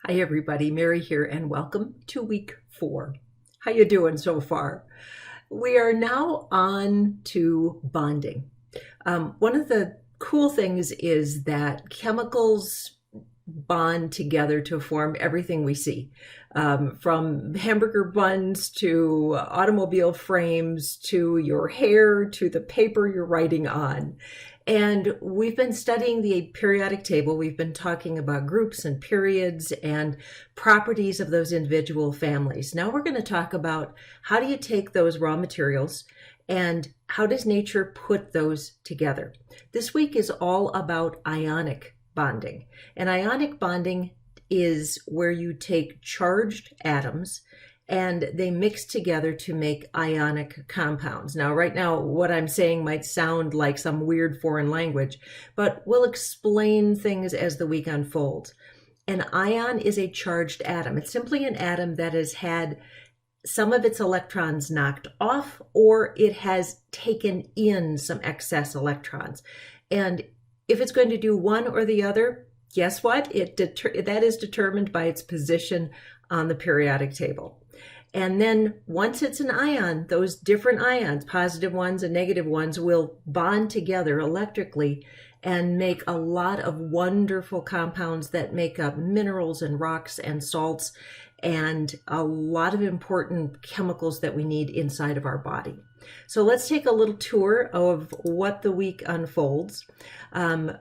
Hi everybody, Mary here and welcome to week 4. How you doing so far? We are now on to bonding. One of the cool things is that chemicals bond together to form everything we see, from hamburger buns to automobile frames to your hair to the paper you're writing on. And we've been studying the periodic table. We've been talking about groups and periods and properties of those individual families. Now we're going to talk about how do you take those raw materials and how does nature put those together. This week is all about ionic bonding. And ionic bonding is where you take charged atoms and they mix together to make ionic compounds. Now, right now, what I'm saying might sound like some weird foreign language, but we'll explain things as the week unfolds. An ion is a charged atom. It's simply an atom that has had some of its electrons knocked off, or it has taken in some excess electrons. And if it's going to do one or the other, guess what? That is determined by its position on the periodic table. And then once it's an ion, those different ions, positive ones and negative ones, will bond together electrically and make a lot of wonderful compounds that make up minerals and rocks and salts and a lot of important chemicals that we need inside of our body. So let's take a little tour of what the week unfolds. I'll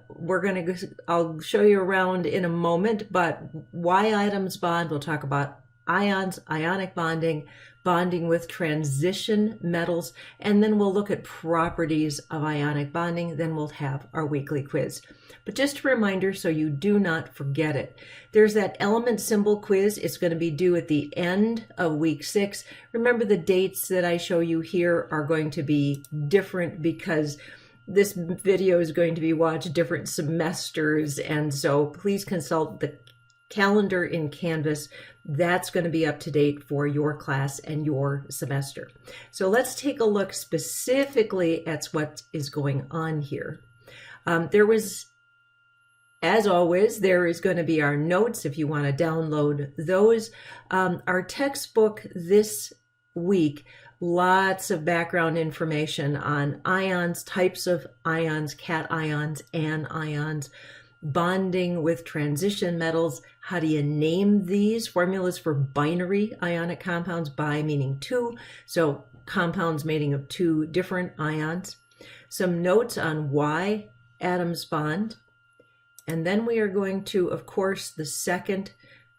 show you around in a moment, but why atoms bond, we'll talk about ions, ionic bonding, bonding with transition metals, and then we'll look at properties of ionic bonding. Then we'll have our weekly quiz. But just a reminder so you do not forget it. There's that element symbol quiz. It's going to be due at the end of week 6. Remember, the dates that I show you here are going to be different because this video is going to be watched different semesters, and so please consult the calendar in Canvas. That's going to be up to date for your class and your semester. So let's take a look specifically at what is going on here. As always, there is going to be our notes if you want to download those. Our textbook this week, lots of background information on ions, types of ions, cations, anions, bonding with transition metals. How do you name these? Formulas for binary ionic compounds, bi meaning 2, so compounds made of 2 different ions. Some notes on why atoms bond. And then we are going to, of course, the second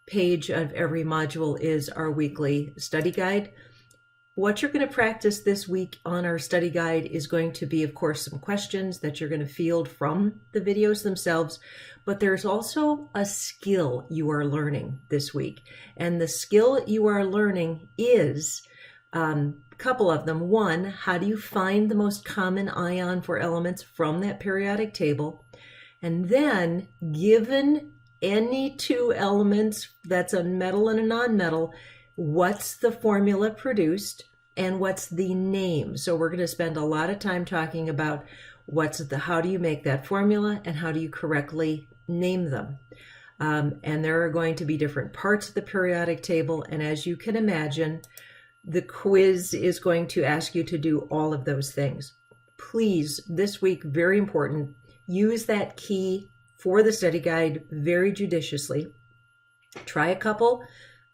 page of every module is our weekly study guide. What you're going to practice this week on our study guide is going to be, of course, some questions that you're going to field from the videos themselves, but there's also a skill you are learning this week. And the skill you are learning is a couple of them. One, how do you find the most common ion for elements from that periodic table? And then, given any 2 elements, that's a metal and a non-metal, what's the formula produced and what's the name? So we're going to spend a lot of time talking about how do you make that formula and how do you correctly name them. And there are going to be different parts of the periodic table. And as you can imagine, the quiz is going to ask you to do all of those things. Please, this week, very important, use that key for the study guide very judiciously. Try a couple,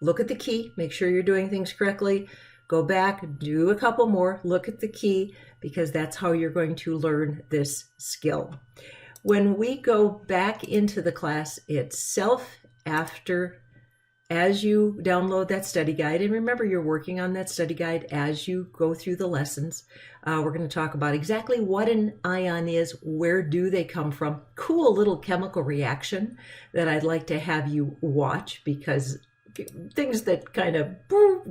look at the key, make sure you're doing things correctly. Go back, do a couple more, look at the key, because that's how you're going to learn this skill. When we go back into the class itself, as you download that study guide, and remember you're working on that study guide as you go through the lessons, we're going to talk about exactly what an ion is, where do they come from, cool little chemical reaction that I'd like to have you watch, because things that kind of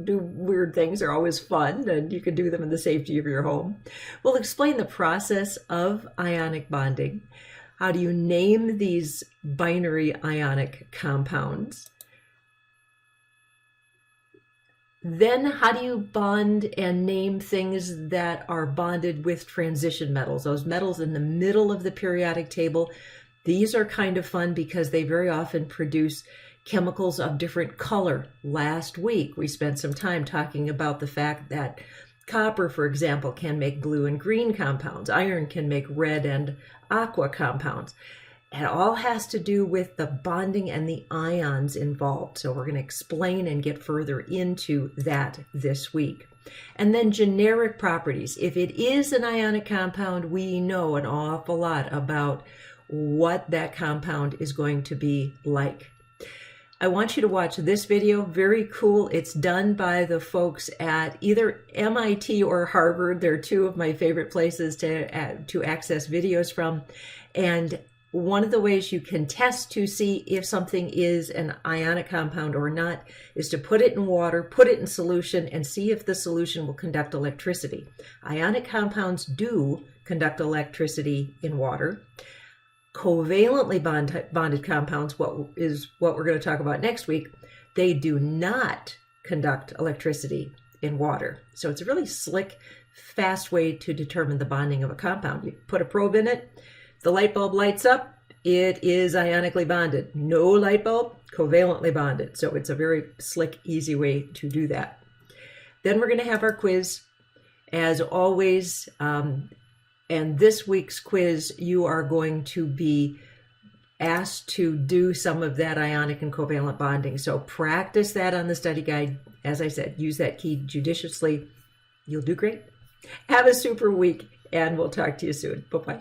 do weird things are always fun, and you can do them in the safety of your home. We'll explain the process of ionic bonding. How do you name these binary ionic compounds? Then how do you bond and name things that are bonded with transition metals, those metals in the middle of the periodic table? These are kind of fun because they very often produce chemicals of different color. Last week, we spent some time talking about the fact that copper, for example, can make blue and green compounds. Iron can make red and aqua compounds. It all has to do with the bonding and the ions involved. So we're going to explain and get further into that this week. And then generic properties. If it is an ionic compound, we know an awful lot about what that compound is going to be like. I want you to watch this video. Very cool. It's done by the folks at either MIT or Harvard. They're two of my favorite places to access videos from. And one of the ways you can test to see if something is an ionic compound or not is to put it in water, put it in solution, and see if the solution will conduct electricity. Ionic compounds do conduct electricity in water. Covalently bonded compounds, what we're going to talk about next week, they do not conduct electricity in water. So it's a really slick, fast way to determine the bonding of a compound. You put a probe in it, the light bulb lights up, it is ionically bonded. No light bulb, covalently bonded. So it's a very slick, easy way to do that. Then we're going to have our quiz. As always, and this week's quiz, you are going to be asked to do some of that ionic and covalent bonding. So practice that on the study guide. As I said, use that key judiciously. You'll do great. Have a super week, and we'll talk to you soon. Bye-bye.